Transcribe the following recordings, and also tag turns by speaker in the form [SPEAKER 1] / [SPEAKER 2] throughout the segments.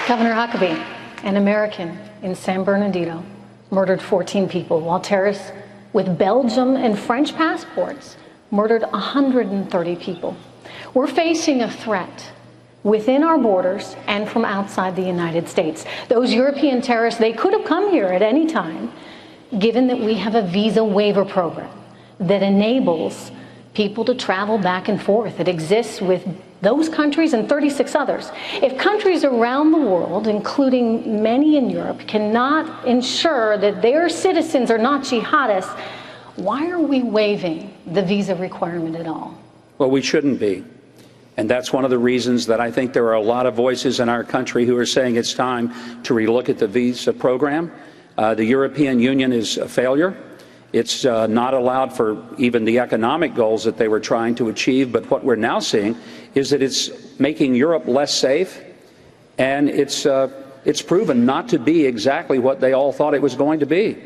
[SPEAKER 1] Governor Huckabee, an American in San Bernardino, murdered 14 people, while terrorists with Belgium and French passports murdered 130 people. We're facing a threat within our borders and from outside the United States. Those European terrorists, they could have come here at any time, given that we have a visa waiver program that enables people to travel back and forth. It exists with those countries and 36 others. If countries around the world, including many in Europe, cannot ensure that their citizens are not jihadists, why are we waiving the visa requirement at all?
[SPEAKER 2] Well, we shouldn't be. And that's one of the reasons that I think there are a lot of voices in our country who are saying it's time to relook at the visa program. The European Union is a failure. It's not allowed for even the economic goals that they were trying to achieve. But what we're now seeing is that it's making Europe less safe, and it's proven not to be exactly what they all thought it was going to be.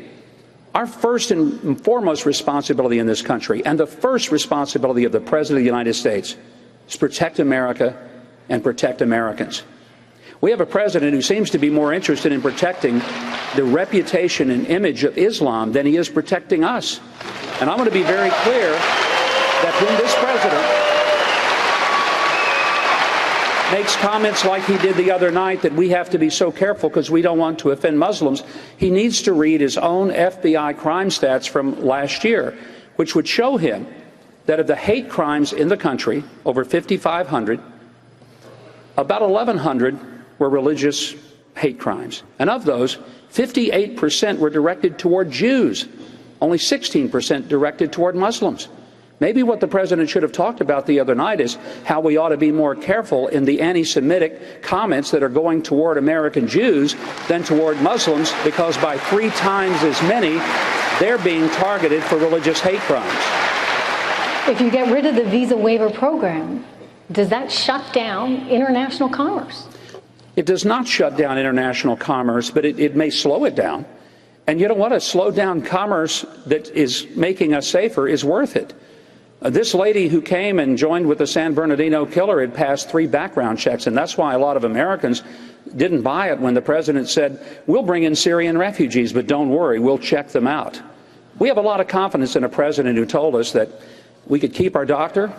[SPEAKER 2] Our first and foremost responsibility in this country, and the first responsibility of the President of the United States, is protect America and protect Americans. We have a president who seems to be more interested in protecting the reputation and image of Islam than he is protecting us. And I want to be very clear that when this president makes comments like he did the other night that we have to be so careful because we don't want to offend Muslims, he needs to read his own FBI crime stats from last year, which would show him that of the hate crimes in the country, over 5,500, about 1,100 were religious hate crimes. And of those, 58% were directed toward Jews, only 16% directed toward Muslims. Maybe what the president should have talked about the other night is how we ought to be more careful in the anti-Semitic comments that are going toward American Jews than toward Muslims, because by 3 times as many, they're being targeted for religious hate crimes.
[SPEAKER 1] If you get rid of the visa waiver program, does that shut down international commerce?
[SPEAKER 2] It does not shut down international commerce, but it may slow it down. And you know what? A slowed down commerce that is making us safer is worth it. This lady who came and joined with the San Bernardino killer had passed 3 background checks, and that's why a lot of Americans didn't buy it when the president said, we'll bring in Syrian refugees, but don't worry, we'll check them out. We have a lot of confidence in a president who told us that we could keep our doctor,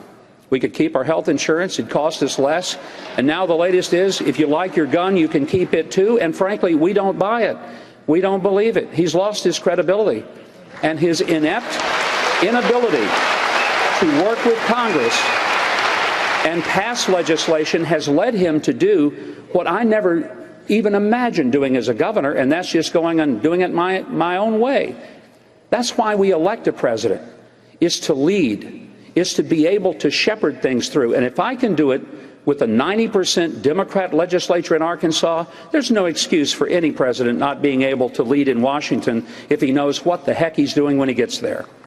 [SPEAKER 2] we could keep our health insurance, it'd cost us less. And now the latest is, if you like your gun, you can keep it too. And frankly, we don't buy it. We don't believe it. He's lost his credibility. And his inept inability to work with Congress and pass legislation has led him to do what I never even imagined doing as a governor, and that's just going and doing it my own way. That's why we elect a president, is to lead, is to be able to shepherd things through. And if I can do it with a 90% Democrat legislature in Arkansas, there's no excuse for any president not being able to lead in Washington if he knows what the heck he's doing when he gets there.